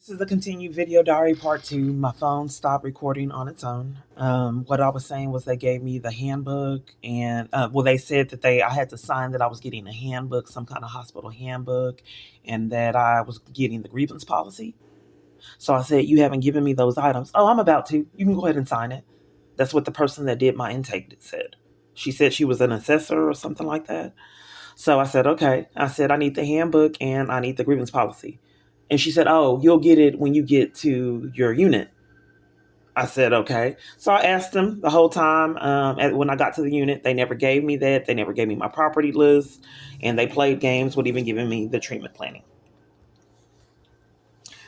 This is the continued video diary part two. My phone stopped recording on its own. What I was saying was they gave me the handbook, and they said that I had to sign that I was getting a handbook, some kind of hospital handbook, and that I was getting the grievance policy. So I said, "You haven't given me those items." "Oh, I'm about to. You can go ahead and sign it." That's what the person that did my intake said. She said she was an assessor or something like that. So I said, "Okay." I said, "I need the handbook and I need the grievance policy." And she said, "Oh, you'll get it when you get to your unit." I said, "Okay." So I asked them the whole time. When I got to the unit, they never gave me that. They never gave me my property list. And they played games with even giving me the treatment planning.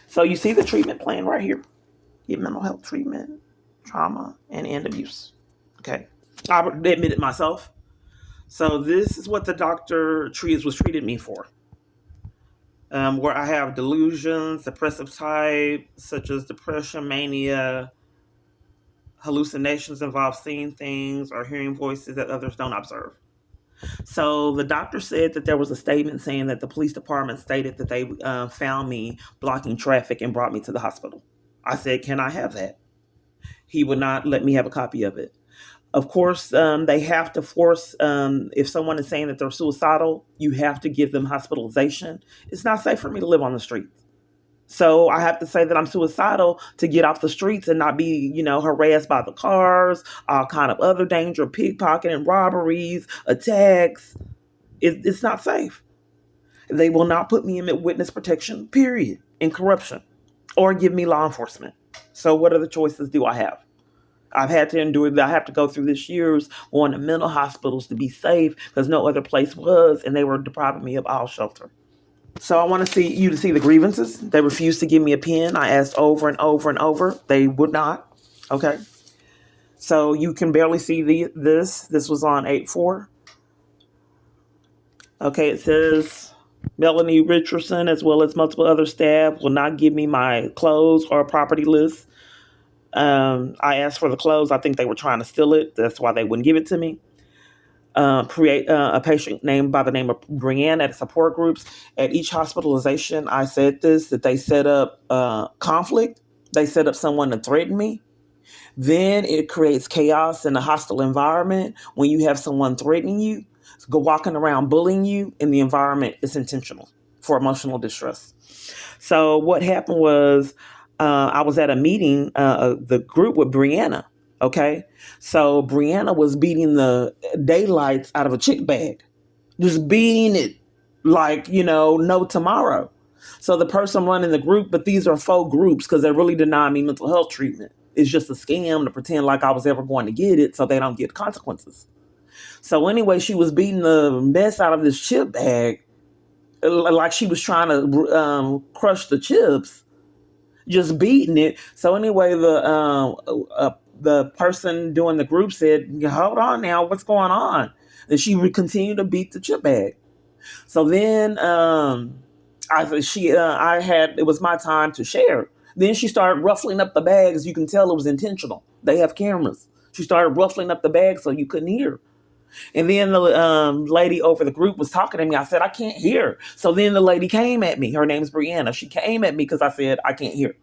So you see the treatment plan right here. Get mental health treatment, trauma, and end abuse. Okay. I admitted myself. So this is what the doctor was treating me for. Where I have delusions, depressive type, such as depression, mania, hallucinations involve seeing things or hearing voices that others don't observe. So the doctor said that there was a statement saying that the police department stated that they found me blocking traffic and brought me to the hospital. I said, "Can I have that?" He would not let me have a copy of it. Of course, they have to force, if someone is saying that they're suicidal, you have to give them hospitalization. It's not safe for me to live on the streets. So I have to say that I'm suicidal to get off the streets and not be, harassed by the cars, all kind of other danger, pickpocketing, robberies, attacks. It's not safe. They will not put me in witness protection, period, in corruption, or give me law enforcement. So what other choices do I have? I've had to endure that. I have to go through this years going to mental hospitals to be safe because no other place was, and they were depriving me of all shelter. So I want to see you to see the grievances. They refused to give me a pen. I asked over and over and over. They would not. Okay. So you can barely see this. This was on 8/4. Okay, it says Melanie Richardson, as well as multiple other staff, will not give me my clothes or property list. I asked for the clothes. I think they were trying to steal it. That's why they wouldn't give it to me. Create a patient named by the name of Brianne at support groups. At each hospitalization, I said that they set up conflict. They set up someone to threaten me. Then it creates chaos in a hostile environment when you have someone threatening you, go walking around bullying you, and the environment is intentional for emotional distress. So what happened was I was at a meeting, the group with Brianna. Okay. So Brianna was beating the daylights out of a chick bag, just beating it like, no tomorrow. So the person running the group, but these are faux groups because they really deny me mental health treatment. It's just a scam to pretend like I was ever going to get it so they don't get consequences. So anyway, she was beating the mess out of this chip bag like she was trying to crush the chips, just beating it. So anyway, the person doing the group said, "Hold on now, what's going on?" And she would continue to beat the chip bag. So then it was my time to share. Then she started ruffling up the bags. You can tell it was intentional. They have cameras. She started ruffling up the bag so you couldn't hear. And then the lady over the group was talking to me. I said, "I can't hear." So then the lady came at me. Her name's Brianna. She came at me because I said, "I can't hear."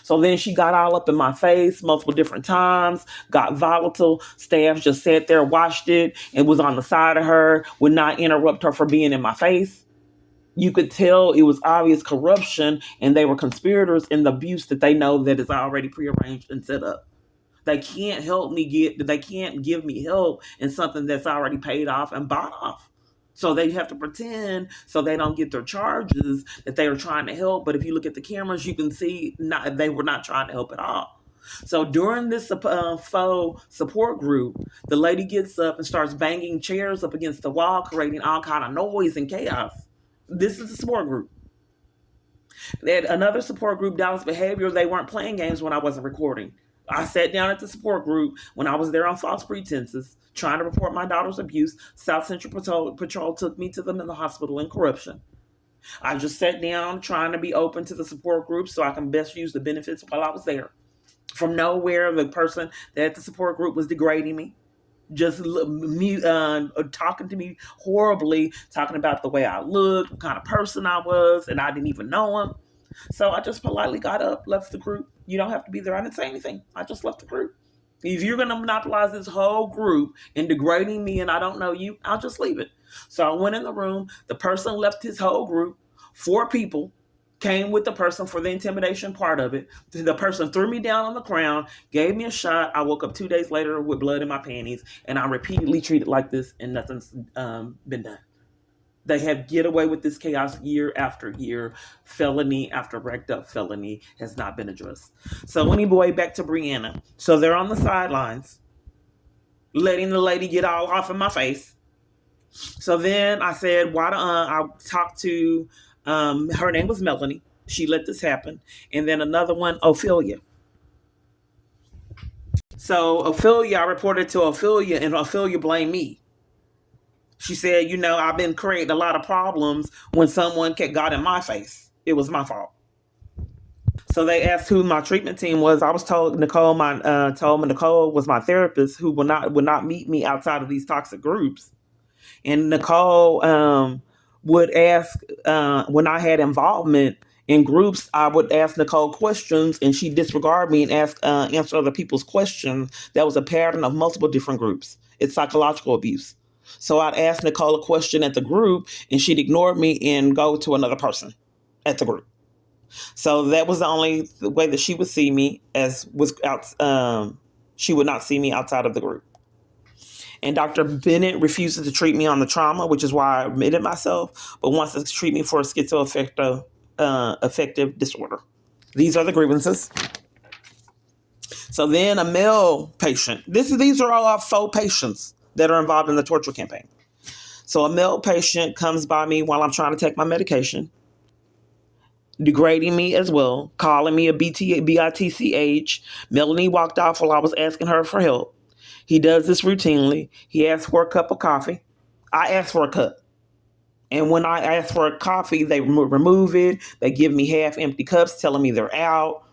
So then she got all up in my face multiple different times, got volatile. Staff just sat there, watched it, and was on the side of her, would not interrupt her from being in my face. You could tell it was obvious corruption, and they were conspirators in the abuse that they know that is already prearranged and set up. They can't give me help in something that's already paid off and bought off. So they have to pretend so they don't get their charges that they are trying to help. But if you look at the cameras, you can see they were not trying to help at all. So during this faux support group, the lady gets up and starts banging chairs up against the wall, creating all kind of noise and chaos. This is a support group. They had another support group, Dallas Behavior. They weren't playing games when I wasn't recording. I sat down at the support group when I was there on false pretenses, trying to report my daughter's abuse. South Central Patrol took me to the mental hospital in corruption. I just sat down trying to be open to the support group so I can best use the benefits while I was there. From nowhere, the person at the support group was degrading me, just talking to me horribly, talking about the way I looked, what kind of person I was, and I didn't even know him. So I just politely got up, left the group. You don't have to be there. I didn't say anything. I just left the group. If you're going to monopolize this whole group and degrading me and I don't know you, I'll just leave it. So I went in the room. The person left his whole group. 4 people came with the person for the intimidation part of it. The person threw me down on the ground, gave me a shot. I woke up 2 days later with blood in my panties, and I repeatedly treated like this, and nothing's been done. They have get away with this chaos year after year. Felony after racked up felony has not been addressed. So anyway, back to Brianna. So they're on the sidelines, letting the lady get all off in my face. So then I said, why don't I talked to, her name was Melanie. She let this happen. And then another one, Ophelia. So Ophelia, I reported to Ophelia, and Ophelia blamed me. She said, I've been creating a lot of problems when someone got in my face. It was my fault. So they asked who my treatment team was. I was told Nicole, told me Nicole was my therapist who would not meet me outside of these toxic groups. And Nicole would ask, when I had involvement in groups, I would ask Nicole questions, and she'd disregard me and answer other people's questions. That was a pattern of multiple different groups. It's psychological abuse. So I'd ask Nicole a question at the group, and she'd ignore me and go to another person at the group. So that was the only way that she would see me, as was out. She would not see me outside of the group. And Dr. Bennett refuses to treat me on the trauma, which is why I admitted myself, but wants to treat me for a schizoaffective affective disorder. These are the grievances. So then a male patient. These are all 4 patients that are involved in the torture campaign. So a male patient comes by me while I'm trying to take my medication, degrading me as well, calling me a bitch. Melanie walked off while I was asking her for help. He does this routinely. He asks for a cup of coffee. I ask for a cup. And when I ask for a coffee, they remove it. They give me half-empty cups, telling me they're out.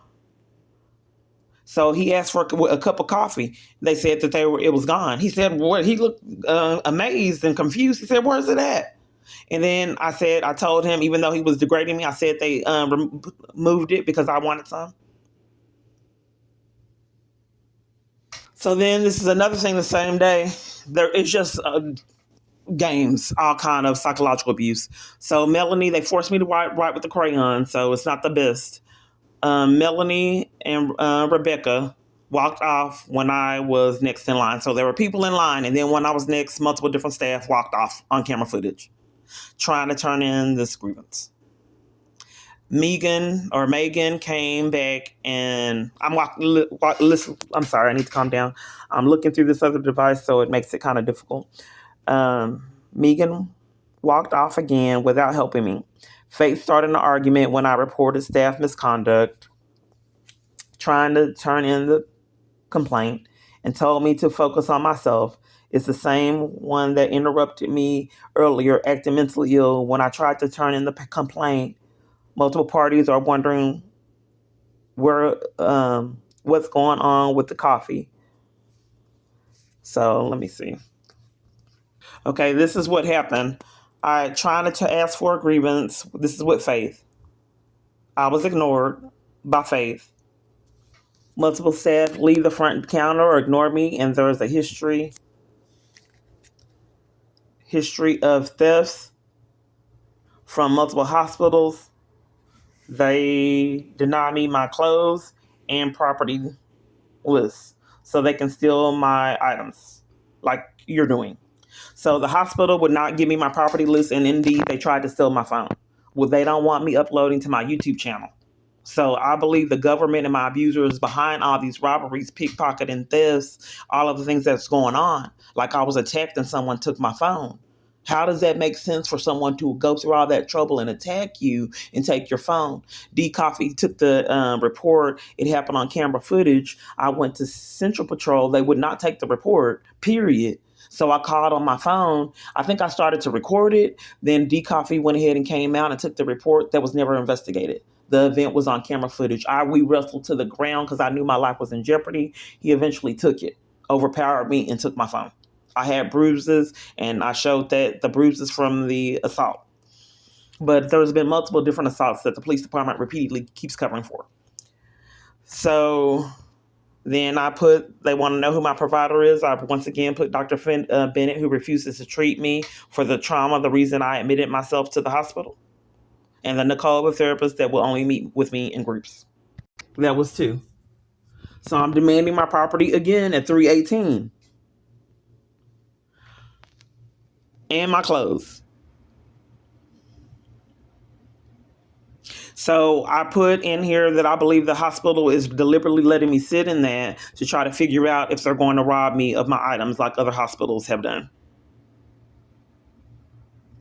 So he asked for a cup of coffee. They said that it was gone. He said, he looked amazed and confused. He said, where's it at? And then I told him, even though he was degrading me, I said they removed it because I wanted some. So then this is another thing the same day. There is just games, all kind of psychological abuse. So Melanie, they forced me to write with the crayon, so it's not the best. Melanie and Rebecca walked off when I was next in line. So there were people in line, and then when I was next, multiple different staff walked off on camera footage, trying to turn in this grievance. Megan came back, and listen, I'm sorry, I need to calm down. I'm looking through this other device, so it makes it kind of difficult. Megan walked off again without helping me. Faith started an argument when I reported staff misconduct, trying to turn in the complaint, and told me to focus on myself. It's the same one that interrupted me earlier, acting mentally ill. When I tried to turn in the complaint, multiple parties are wondering what's going on with the coffee. So let me see. Okay, this is what happened. I tried to ask for a grievance. This is with Faith. I was ignored by Faith. Multiple staff leave the front counter or ignore me, and there is a history of thefts from multiple hospitals. They deny me my clothes and property lists so they can steal my items like you're doing. So the hospital would not give me my property list, and indeed they tried to steal my phone. Well, they don't want me uploading to my YouTube channel. So I believe the government and my abusers behind all these robberies, pickpocket, and thefts, all of the things that's going on. Like I was attacked and someone took my phone. How does that make sense for someone to go through all that trouble and attack you and take your phone? D Coffee took the report. It happened on camera footage. I went to Central Patrol. They would not take the report, period. So I called on my phone. I think I started to record it. Then D Coffee went ahead and came out and took the report that was never investigated. The event was on camera footage. We wrestled to the ground because I knew my life was in jeopardy. He eventually took it, overpowered me, and took my phone. I had bruises, and I showed that the bruises from the assault. But there's been multiple different assaults that the police department repeatedly keeps covering for. So then they want to know who my provider is. I once again put Dr. Bennett, who refuses to treat me for the trauma, the reason I admitted myself to the hospital. And then Nicole, the therapist that will only meet with me in groups. That was 2. So I'm demanding my property again at 318. And my clothes. So I put in here that I believe the hospital is deliberately letting me sit in that to try to figure out if they're going to rob me of my items like other hospitals have done.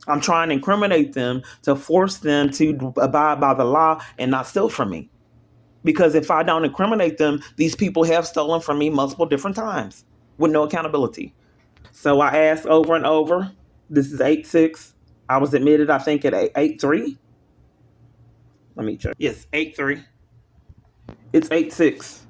I'm trying to incriminate them to force them to abide by the law and not steal from me. Because if I don't incriminate them, these people have stolen from me multiple different times with no accountability. So I asked over and over. This is 8-6. I was admitted, I think, at 8-3. Let me check. Yes, 8-3. It's 8-6.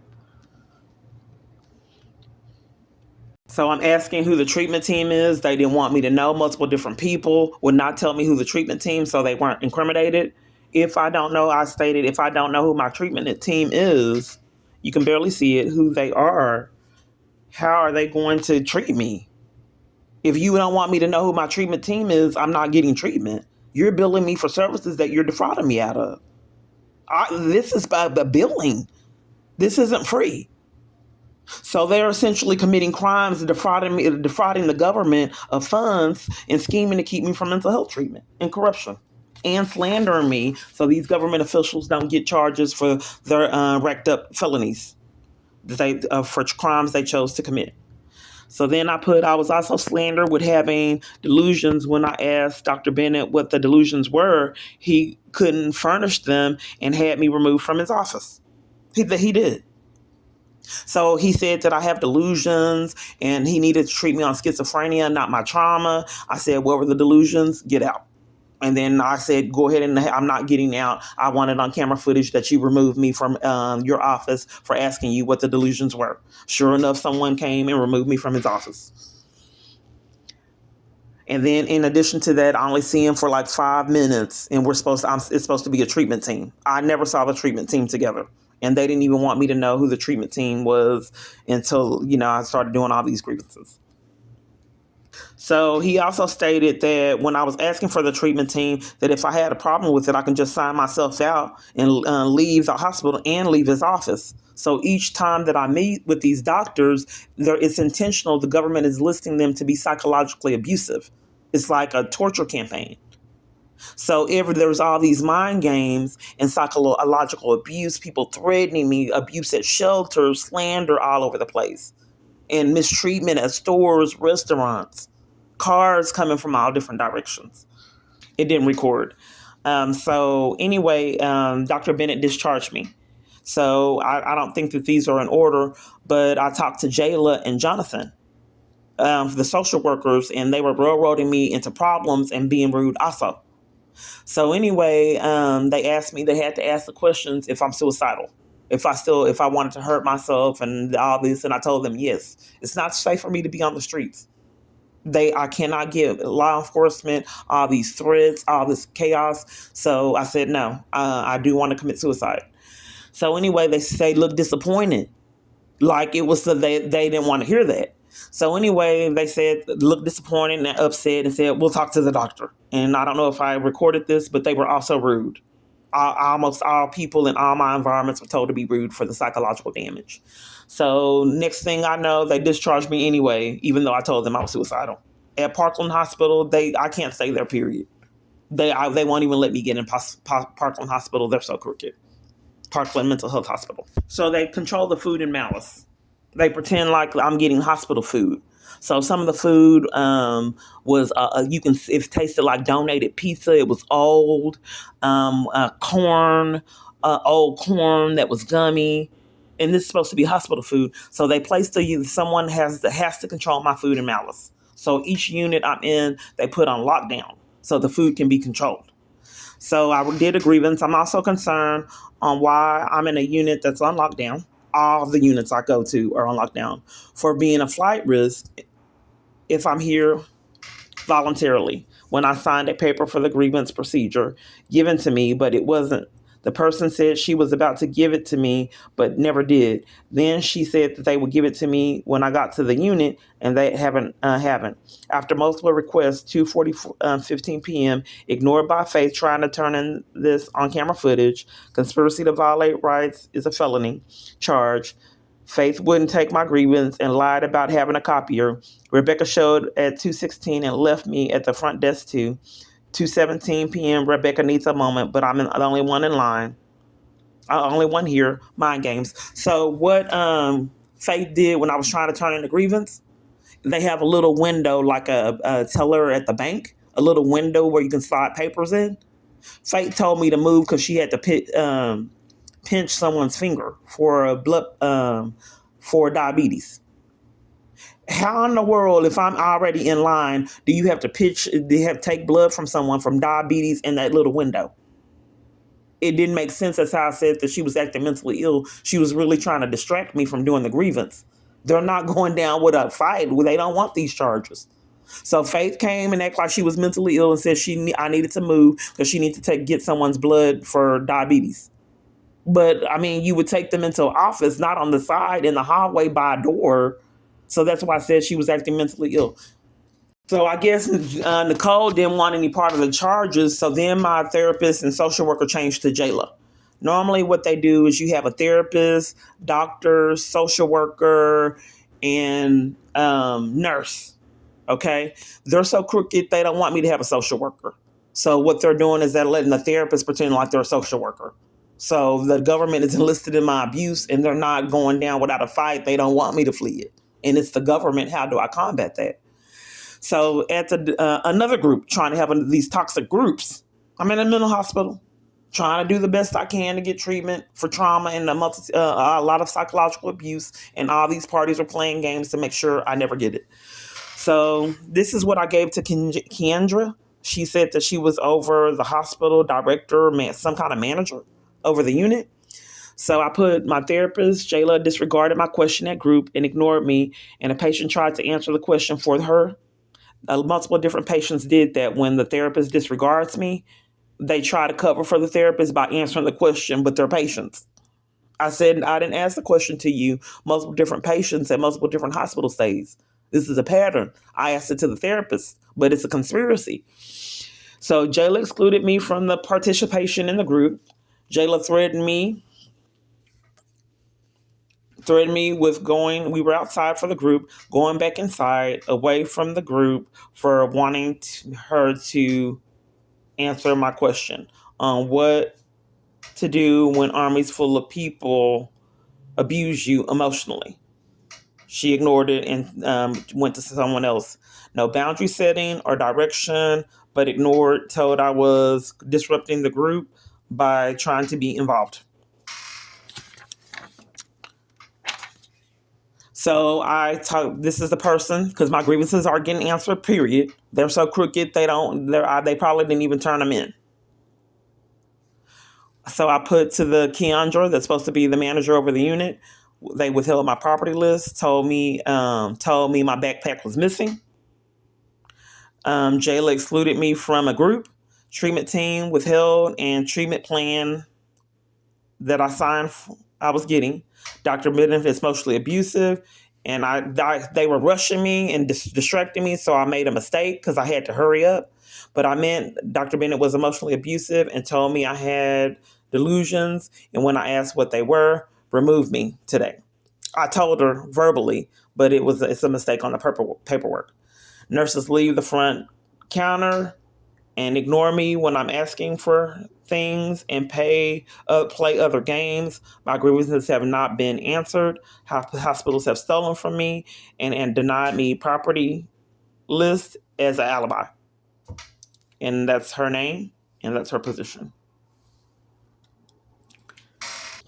So I'm asking who the treatment team is. They didn't want me to know. Multiple different people would not tell me who the treatment team, so they weren't incriminated. If I don't know, I stated, if I don't know who my treatment team is, you can barely see it, who they are, how are they going to treat me? If you don't want me to know who my treatment team is, I'm not getting treatment. You're billing me for services that you're defrauding me out of. This is by the billing. This isn't free. So they're essentially committing crimes, defrauding the government of funds and scheming to keep me from mental health treatment and corruption and slandering me so these government officials don't get charges for their racked up felonies for crimes they chose to commit. So then I was also slandered with having delusions. When I asked Dr. Bennett what the delusions were, he couldn't furnish them and had me removed from his office. He did. So he said that I have delusions and he needed to treat me on schizophrenia, not my trauma. I said, what were the delusions? Get out. And then I said, go ahead and I'm not getting out. I wanted on camera footage that you removed me from your office for asking you what the delusions were. Sure enough, someone came and removed me from his office. And then in addition to that, I only see him for like 5 minutes and it's supposed to be a treatment team. I never saw the treatment team together. And they didn't even want me to know who the treatment team was until, I started doing all these grievances. So he also stated that when I was asking for the treatment team, that if I had a problem with it, I can just sign myself out and leave the hospital and leave his office. So each time that I meet with these doctors, it's intentional. The government is listing them to be psychologically abusive. It's like a torture campaign. So if there's all these mind games and psychological abuse, people threatening me, abuse at shelters, slander all over the place, and mistreatment at stores, restaurants, cars coming from all different directions. It didn't record. So anyway, Dr. Bennett discharged me. So I don't think that these are in order, but I talked to Jayla and Jonathan, the social workers, and they were railroading me into problems and being rude also. So anyway, they had to ask the questions if I'm suicidal, if I wanted to hurt myself and all this. And I told them, yes, it's not safe for me to be on the streets. I cannot give law enforcement all these threats, all this chaos. So I said, no, I do want to commit suicide. So anyway, they looked disappointed. Like it was they didn't want to hear that. So anyway, they said, looked disappointed and upset and said, we'll talk to the doctor. And I don't know if I recorded this, but they were also rude. Almost all people in all my environments were told to be rude for the psychological damage. So next thing I know, they discharged me anyway, even though I told them I was suicidal. At Parkland Hospital, I can't stay there, period. They won't even let me get in Parkland Hospital. They're so crooked. Parkland Mental Health Hospital. So they control the food and malice. They pretend like I'm getting hospital food. So some of the food was, it tasted like donated pizza. It was old corn, old corn that was gummy. And this is supposed to be hospital food. So they placed someone has to control my food and malice. So each unit I'm in, they put on lockdown so the food can be controlled. So I did a grievance. I'm also concerned on why I'm in a unit that's on lockdown. All the units I go to are on lockdown for being a flight risk if I'm here voluntarily. when I signed a paper for the grievance procedure given to me, but it wasn't. The person said she was about to give it to me, but never did. Then she said that they would give it to me when I got to the unit, and they haven't. After multiple requests, 2:15 p.m., ignored by Faith trying to turn in this on-camera footage. Conspiracy to violate rights is a felony charge. Faith wouldn't take my grievance and lied about having a copier. Rebecca showed at 2:16 and left me at the front desk too. 2:17 p.m. Rebecca needs a moment, but I'm the only one in line. Only one here. Mind games. So what Faith did when I was trying to turn in the grievance, they have a little window like a teller at the bank, a little window where you can slide papers in. Faith told me to move because she had to pinch someone's finger for a blood for diabetes. How in the world, if I'm already in line, do you have to take blood from someone from diabetes in that little window? It didn't make sense. That's how I said that she was acting mentally ill. She was really trying to distract me from doing the grievance. They're not going down with a fight. They don't want these charges. So Faith came and acted like she was mentally ill and said I needed to move because she needed to get someone's blood for diabetes. But I mean, you would take them into an office, not on the side in the hallway by a door. So that's why I said she was acting mentally ill. So I guess Nicole didn't want any part of the charges. So then my therapist and social worker changed to Jayla. Normally what they do is you have a therapist, doctor, social worker, and nurse. Okay. They're so crooked, they don't want me to have a social worker. So what they're doing is they're letting the therapist pretend like they're a social worker. So the government is enlisted in my abuse and they're not going down without a fight. They don't want me to flee it. And it's the government. How do I combat that? So at another group trying to have these toxic groups, I'm in a mental hospital trying to do the best I can to get treatment for trauma and a lot of psychological abuse. And all these parties are playing games to make sure I never get it. So this is what I gave to Kendra. She said that she was over the hospital director, some kind of manager over the unit. So I put my therapist, Jayla, disregarded my question at group and ignored me. And a patient tried to answer the question for her. Multiple different patients did that. When the therapist disregards me, they try to cover for the therapist by answering the question, but they're patients. I said, I didn't ask the question to you. Multiple different patients at multiple different hospital stays. This is a pattern. I asked it to the therapist, but it's a conspiracy. So Jayla excluded me from the participation in the group. Jayla threatened me with we were outside for the group, going back inside, away from the group for wanting her to answer my question on what to do when armies full of people abuse you emotionally. She ignored it and went to someone else. No boundary setting or direction, but told I was disrupting the group by trying to be involved. So this is the person, because my grievances are getting answered, period. They're so crooked, they probably didn't even turn them in. So I put to the Keandra, that's supposed to be the manager over the unit. They withheld my property list, told me my backpack was missing. Jayla excluded me from a group, treatment team withheld, and treatment plan that I was getting. Dr. Bennett is emotionally abusive, and they were rushing me and distracting me, so I made a mistake because I had to hurry up. But I meant Dr. Bennett was emotionally abusive and told me I had delusions, and when I asked what they were, removed me today. I told her verbally, but it's a mistake on the paperwork. Nurses leave the front counter and ignore me when I'm asking for things and play other games. My grievances have not been answered. Hospitals have stolen from me and denied me property list as an alibi. And that's her name and that's her position.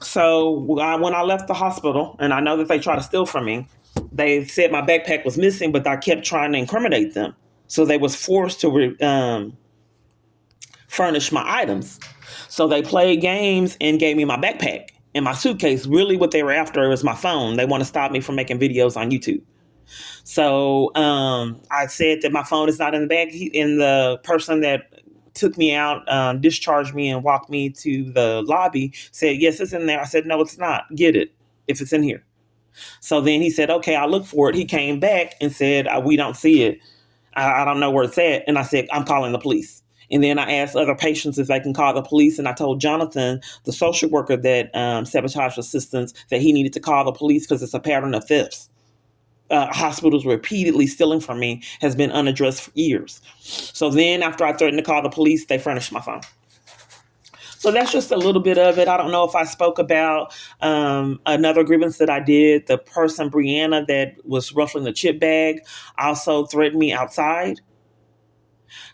So when I left the hospital, and I know that they tried to steal from me, they said my backpack was missing, but I kept trying to incriminate them. So they was forced to furnish my items. So they played games and gave me my backpack and my suitcase. Really what they were after was my phone. They want to stop me from making videos on YouTube. So I said that my phone is not in the bag. And the person that took me out, discharged me, and walked me to the lobby said, yes, it's in there. I said, no, it's not. Get it if it's in here. So then he said, okay, I'll look for it. He came back and said, we don't see it. I don't know where it's at. And I said, I'm calling the police. And then I asked other patients if they can call the police. And I told Jonathan, the social worker that sabotaged assistance, that he needed to call the police because it's a pattern of thefts. Hospitals repeatedly stealing from me has been unaddressed for years. So then after I threatened to call the police, they furnished my phone. So that's just a little bit of it. I don't know if I spoke about another grievance that I did. The person, Brianna, that was ruffling the chip bag, also threatened me outside.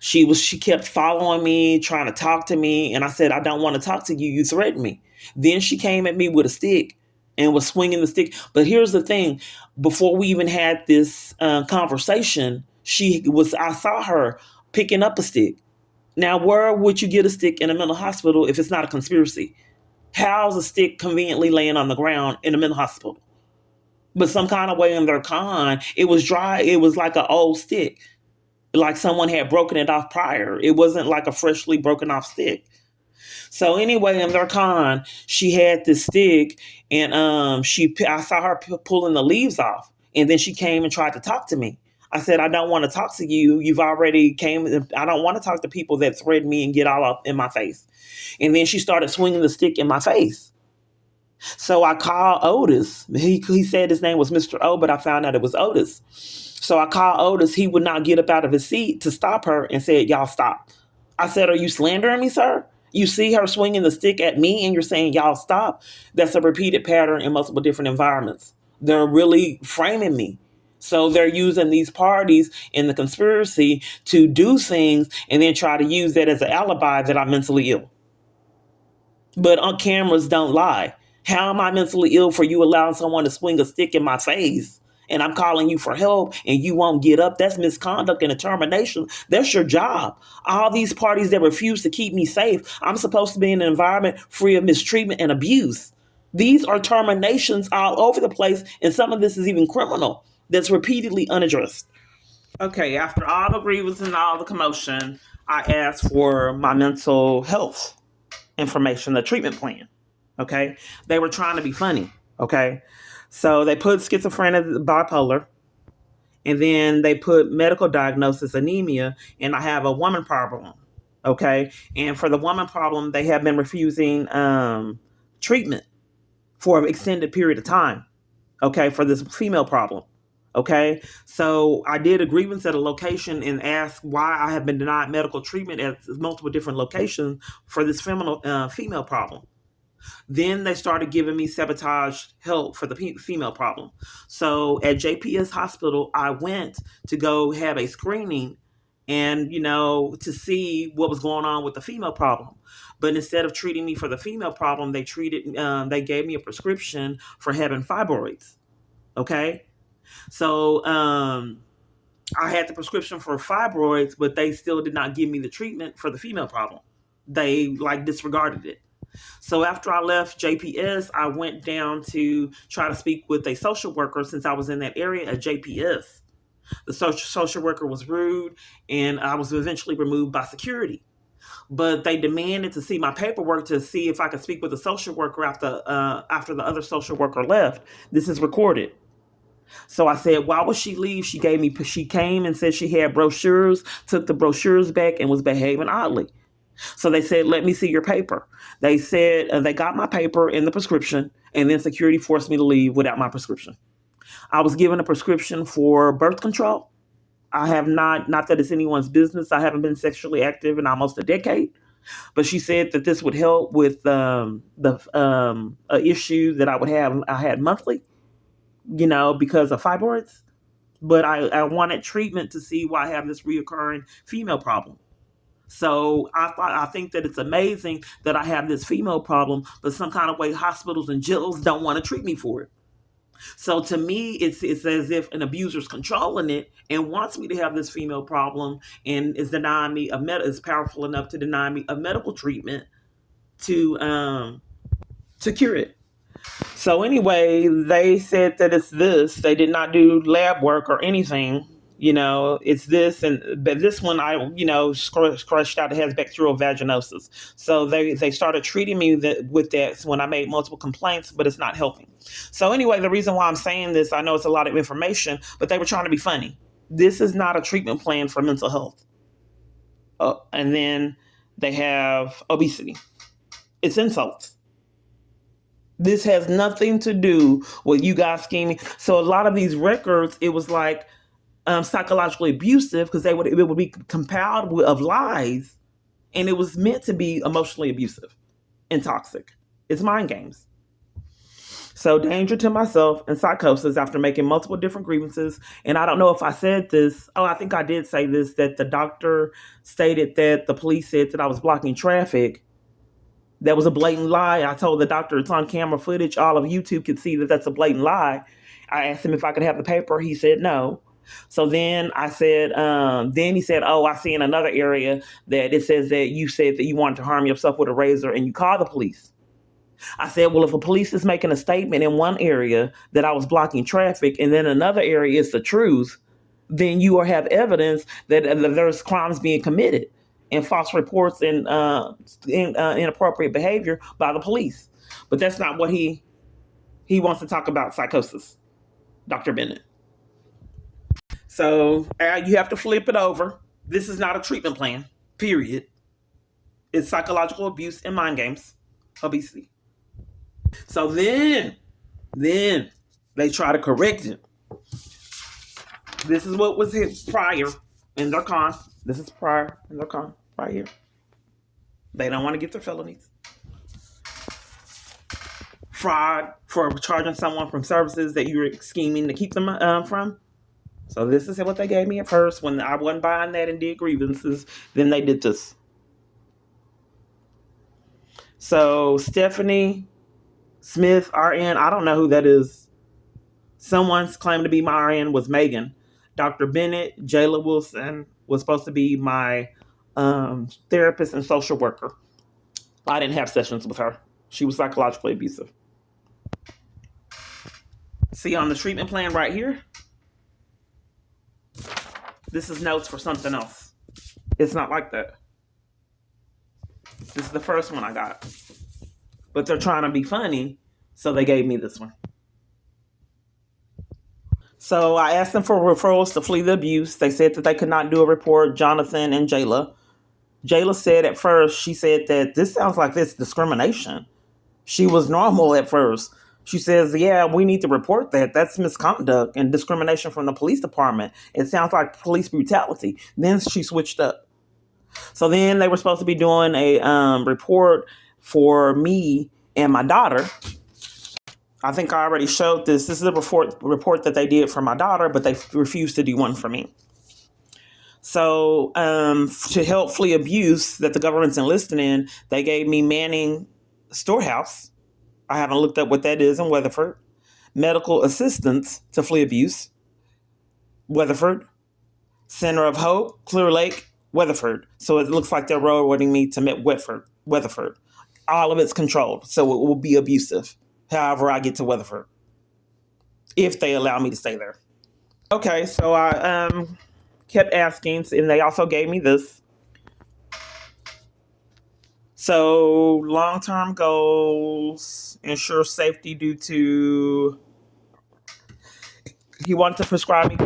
She kept following me, trying to talk to me, and I said, I don't want to talk to you. You threatened me. Then she came at me with a stick and was swinging the stick. But here's the thing: before we even had this conversation, I saw her picking up a stick. Now, where would you get a stick in a mental hospital if it's not a conspiracy? How's a stick conveniently laying on the ground in a mental hospital? But some kind of way in their con, it was dry. It was like an old stick, like someone had broken it off prior. It wasn't like a freshly broken off stick. So anyway, in their con, she had this stick, and I saw her pulling the leaves off, and then she came and tried to talk to me. I said, I don't want to talk to you. You've already came. I don't want to talk to people that threaten me and get all up in my face. And then she started swinging the stick in my face. So I called Otis. He said his name was Mr. O, but I found out it was Otis. So I called Otis. He would not get up out of his seat to stop her and said, y'all stop. I said, are you slandering me, sir? You see her swinging the stick at me and you're saying, y'all stop? That's a repeated pattern in multiple different environments. They're really framing me. So they're using these parties in the conspiracy to do things and then try to use that as an alibi that I'm mentally ill. But on cameras don't lie. How am I mentally ill for you allowing someone to swing a stick in my face? And I'm calling you for help and you won't get up? That's misconduct and a termination. That's your job. All these parties that refuse to keep me safe, I'm supposed to be in an environment free of mistreatment and abuse. These are terminations all over the place, and some of this is even criminal that's repeatedly unaddressed. Okay, after all the grievances and all the commotion, I asked for my mental health information, the treatment plan. Okay, they were trying to be funny. Okay, so they put schizophrenia, bipolar, and then they put medical diagnosis, anemia, and I have a woman problem. Okay, and for the woman problem, they have been refusing treatment for an extended period of time. Okay, for this female problem. Okay, so I did a grievance at a location and asked why I have been denied medical treatment at multiple different locations for this female problem. Then they started giving me sabotage help for the female problem. So at JPS Hospital, I went to go have a screening and, to see what was going on with the female problem. But instead of treating me for the female problem, they gave me a prescription for having fibroids. Okay. So, I had the prescription for fibroids, but they still did not give me the treatment for the female problem. They disregarded it. So after I left JPS, I went down to try to speak with a social worker since I was in that area at JPS. The social worker was rude, and I was eventually removed by security. But they demanded to see my paperwork to see if I could speak with the social worker after the other social worker left. This is recorded. So I said, why would she leave? She came and said she had brochures, took the brochures back, and was behaving oddly. So they said, let me see your paper. They said they got my paper and the prescription, and then security forced me to leave without my prescription. I was given a prescription for birth control. I have not that it's anyone's business. I haven't been sexually active in almost a decade. But she said that this would help with the issue that I had monthly, because of fibroids. But I wanted treatment to see why I have this reoccurring female problem. So I think that it's amazing that I have this female problem, but some kind of way hospitals and jails don't want to treat me for it. So to me, it's as if an abuser's controlling it and wants me to have this female problem and is denying me is powerful enough to deny me a medical treatment to cure it. So anyway, they said that it's this. They did not do lab work or anything. It's this, but this one scratched out. It has bacterial vaginosis. So they started treating me with that when I made multiple complaints, but it's not helping. So anyway, the reason why I'm saying this, I know it's a lot of information, but they were trying to be funny. This is not a treatment plan for mental health. And then they have obesity. It's insults. This has nothing to do with you guys scheming. So a lot of these records, it was like psychologically abusive because it would be compiled of lies, and it was meant to be emotionally abusive and toxic. It's mind games. So danger to myself and psychosis after making multiple different grievances. And I don't know if I said this. Oh, I think I did say this, that the doctor stated that the police said that I was blocking traffic. That was a blatant lie. I told the doctor it's on camera footage. All of YouTube could see that that's a blatant lie. I asked him if I could have the paper. He said no. So then I said, then he said, oh, I see in another area that it says that you said that you wanted to harm yourself with a razor and you called the police. I said, well, if a police is making a statement in one area that I was blocking traffic and then another area is the truth, then you will have evidence that there's crimes being committed and false reports and inappropriate behavior by the police. But that's not what he wants to talk about psychosis, Dr. Bennett. So you have to flip it over. This is not a treatment plan, period. It's psychological abuse and mind games, obesity. So then they try to correct it. This is what was his prior in their con. This is prior in their con right here. They don't want to get their felonies. Fraud for charging someone from services that you were scheming to keep them from. So this is what they gave me at first. When I wasn't buying that and did grievances, then they did this. So Stephanie Smith, RN, I don't know who that is. Someone's claimed to be my RN was Megan. Dr. Bennett, Jayla Wilson was supposed to be my therapist and social worker. I didn't have sessions with her. She was psychologically abusive. See on the treatment plan right here? This is notes for something else. It's not like that. This is the first one I got. But they're trying to be funny, so they gave me this one. So I asked them for referrals to flee the abuse. They said that they could not do a report, Jonathan and Jayla. Jayla said at first, she said that this sounds like this discrimination. She was normal at first. She says, yeah, we need to report that. That's misconduct and discrimination from the police department. It sounds like police brutality. Then she switched up. So then they were supposed to be doing a report for me and my daughter. I think I already showed this. This is a report that they did for my daughter, but they refused to do one for me. So to help flee abuse that the government's enlisted in, they gave me Manning Storehouse. I haven't looked up what that is in Weatherford. Medical assistance to flee abuse, Weatherford. Center of Hope, Clear Lake, Weatherford. So it looks like they're railroading me to Weatherford. All of it's controlled, so it will be abusive. However I get to Weatherford, if they allow me to stay there. Okay, so I kept asking, and they also gave me this. So long-term goals, ensure safety due to, he wanted to prescribe me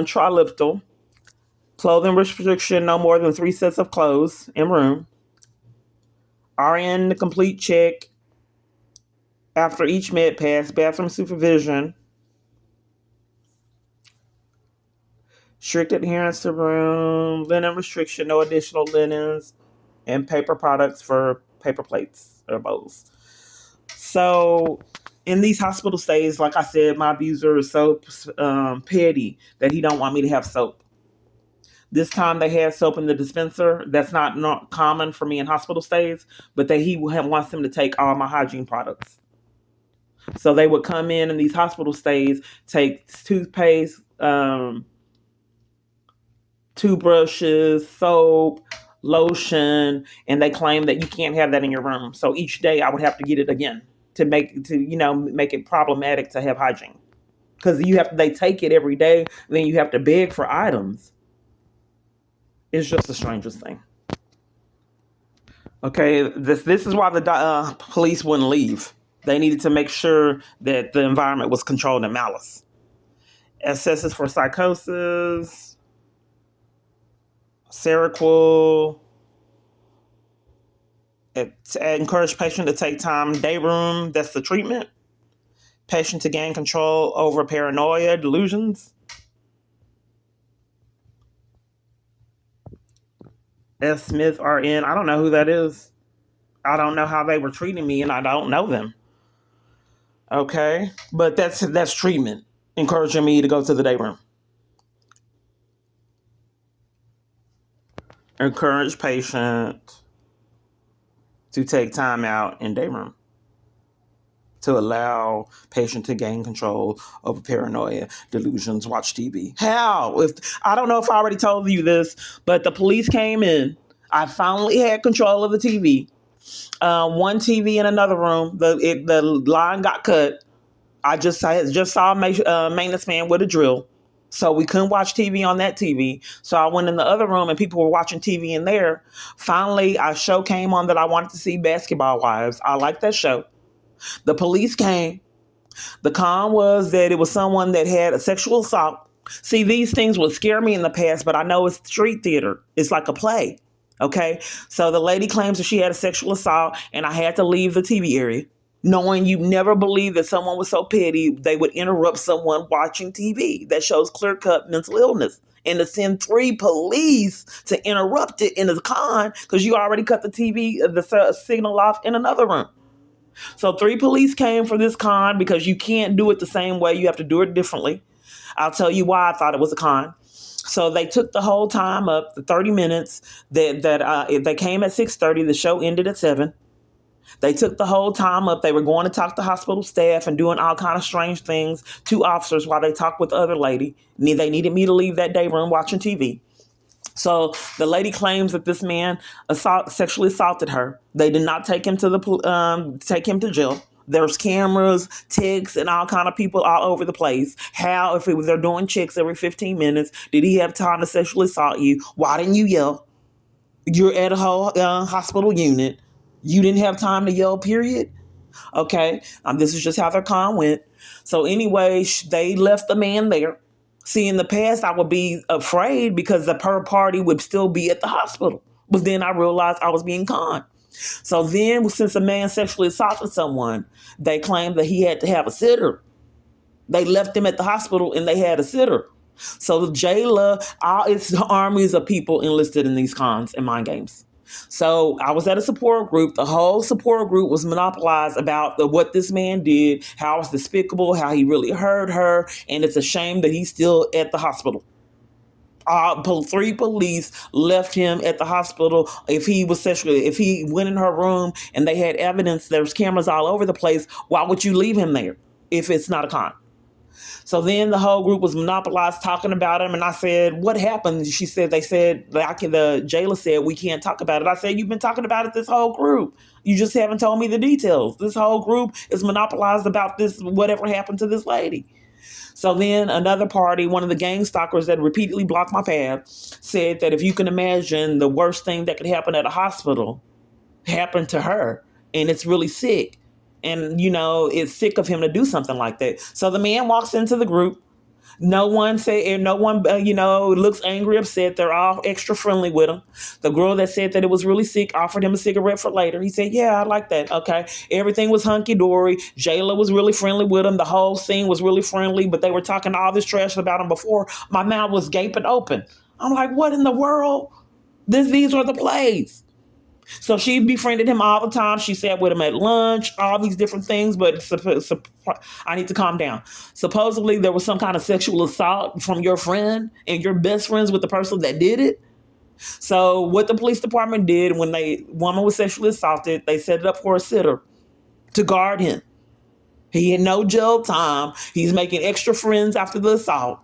Triliptal. Clothing restriction, no more than 3 sets of clothes in room. RN complete check after each med pass, bathroom supervision. Strict adherence to room, linen restriction, no additional linens, and paper products for paper plates or bowls. So in these hospital stays, like I said, my abuser is so petty that he don't want me to have soap. This time they had soap in the dispenser. That's not common for me in hospital stays, but he wants them to take all my hygiene products. So they would come in these hospital stays, take toothpaste, toothbrushes, soap, lotion, and they claim that you can't have that in your room. So each day I would have to get it again to make it problematic to have hygiene, because they take it every day, then you have to beg for items. It's just the strangest thing. Okay, this is why the police wouldn't leave. They needed to make sure that the environment was controlled in malice. Assesses for psychosis, Seroquel. It encourage patient to take time day room. That's the treatment. Patient to gain control over paranoia, delusions. S. Smith, RN. I don't know who that is. I don't know how they were treating me, and I don't know them. Okay, but that's treatment, encouraging me to go to the day room. Encourage patient to take time out in day room to allow patient to gain control over paranoia, delusions, watch TV. How? I don't know if I already told you this, but the police came in. I finally had control of the TV. One TV in another room. The line got cut. I just saw a maintenance man with a drill. So we couldn't watch TV on that TV. So I went in the other room and people were watching TV in there. Finally, a show came on that I wanted to see, Basketball Wives. I like that show. The police came. The con was that it was someone that had a sexual assault. See, these things would scare me in the past, but I know it's street theater. It's like a play. Okay? So the lady claims that she had a sexual assault and I had to leave the TV area. Knowing you never believe that someone was so petty, they would interrupt someone watching TV. That shows clear-cut mental illness. And to send 3 police to interrupt it in the con, because you already cut the TV, the signal off in another room. So 3 police came for this con because you can't do it the same way. You have to do it differently. I'll tell you why I thought it was a con. So they took the whole time up, the 30 minutes. That they came at 6:30. The show ended at 7. They took the whole time up. They were going to talk to hospital staff and doing all kind of strange things to officers while they talked with the other lady. They needed me to leave that day room watching TV. So the lady claims that this man sexually assaulted her. They did not take him to jail. There's cameras, ticks, and all kind of people all over the place. How, if they're doing checks every 15 minutes, did he have time to sexually assault you? Why didn't you yell? You're at a whole hospital unit. You didn't have time to yell, period? Okay, this is just how their con went. So anyway, they left the man there. See, in the past, I would be afraid because the per party would still be at the hospital. But then I realized I was being conned. So then, since a man sexually assaulted someone, they claimed that he had to have a sitter. They left him at the hospital and they had a sitter. So the jailer, it's armies of people enlisted in these cons and mind games. So I was at a support group. The whole support group was monopolized about what this man did, how it was despicable, how he really hurt her, and it's a shame that he's still at the hospital. 3 police left him at the hospital. If he went in her room and they had evidence, there's cameras all over the place, why would you leave him there if it's not a con? So then the whole group was monopolized talking about him. And I said, what happened? The jailer said, we can't talk about it. I said, you've been talking about it this whole group. You just haven't told me the details. This whole group is monopolized about this, whatever happened to this lady. So then another party, one of the gang stalkers that repeatedly blocked my path, said that if you can imagine the worst thing that could happen at a hospital happened to her, and it's really sick. And, it's sick of him to do something like that. So the man walks into the group. No one looks angry, upset. They're all extra friendly with him. The girl that said that it was really sick offered him a cigarette for later. He said, yeah, I like that. Okay. Everything was hunky-dory. Jayla was really friendly with him. The whole scene was really friendly, but they were talking all this trash about him before. My mouth was gaping open. I'm like, what in the world? These are the plays. So she befriended him all the time. She sat with him at lunch, all these different things. But I need to calm down. Supposedly there was some kind of sexual assault from your friend, and you're best friends with the person that did it. So what the police department did when woman was sexually assaulted, they set it up for a sitter to guard him. He had no jail time. He's making extra friends after the assault.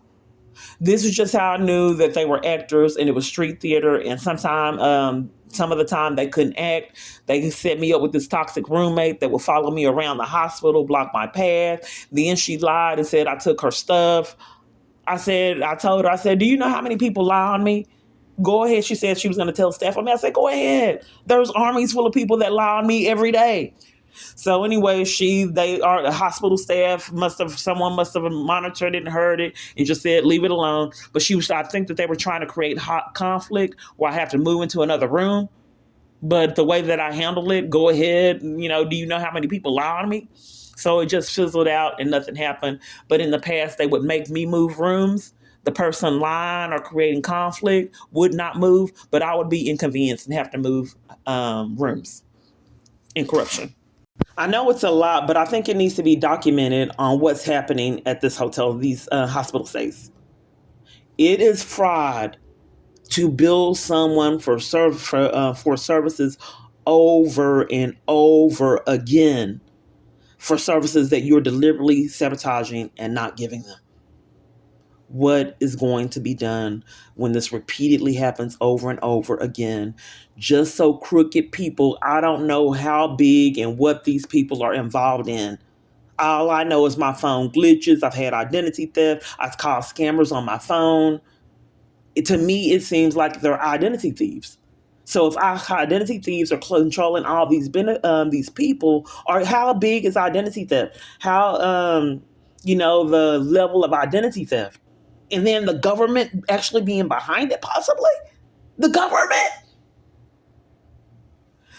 This is just how I knew that they were actors and it was street theater. And sometimes Some of the time they couldn't act. They set me up with this toxic roommate that would follow me around the hospital, block my path. Then she lied and said I took her stuff. I told her, I said, do you know how many people lie on me? Go ahead. She said she was going to tell staff on me. I said, go ahead. There's armies full of people that lie on me every day. So anyway, the hospital staff someone must have monitored it and heard it and just said, leave it alone. But I think that they were trying to create hot conflict where I have to move into another room. But the way that I handle it, go ahead. Do you know how many people lie on me? So it just fizzled out and nothing happened. But in the past, they would make me move rooms. The person lying or creating conflict would not move, but I would be inconvenienced and have to move rooms in corruption. I know it's a lot, but I think it needs to be documented on what's happening at this hotel, these hospital stays. It is fraud to bill someone for services over and over again for services that you're deliberately sabotaging and not giving them. What is going to be done when this repeatedly happens over and over again? Just so crooked people, I don't know how big and what these people are involved in. All I know is my phone glitches. I've had identity theft. I've called scammers on my phone. To me, it seems like they're identity thieves. So if our identity thieves are controlling all these people, or how big is identity theft? How the level of identity theft, and then the government actually being behind it, possibly the government.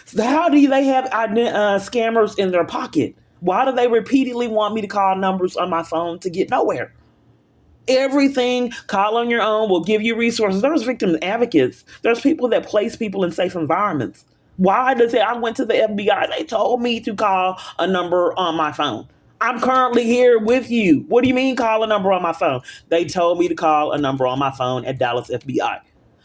So how do they have scammers in their pocket? Why do they repeatedly want me to call numbers on my phone to get nowhere? Everything, call on your own, will give you resources. There's victim advocates. There's people that place people in safe environments. Why does it? I went to the FBI. They told me to call a number on my phone. I'm currently here with you. What do you mean call a number on my phone? They told me to call a number on my phone at Dallas FBI.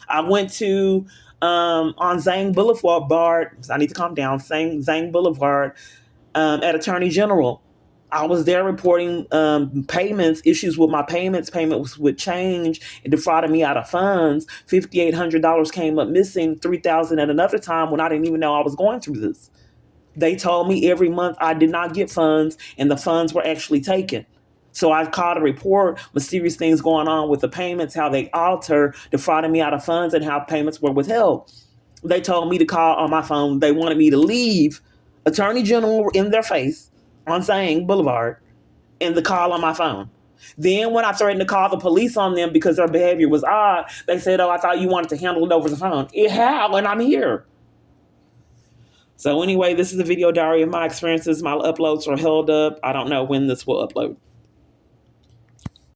I went to on Zang Boulevard. I need to calm down. Zang Boulevard at Attorney General. I was there reporting payments, issues with my payments. Payments would change. It defrauded me out of funds. $5,800 came up missing, $3,000 at another time when I didn't even know I was going through this. They told me every month I did not get funds and the funds were actually taken. So I called a report, mysterious things going on with the payments, how they alter, defrauding me out of funds and how payments were withheld. They told me to call on my phone. They wanted me to leave Attorney General in their face on Zang Boulevard and the call on my phone. Then when I threatened to call the police on them because their behavior was odd, they said, oh, I thought you wanted to handle it over the phone. How? And I'm here. So anyway, this is a video diary of my experiences. My uploads are held up. I don't know when this will upload.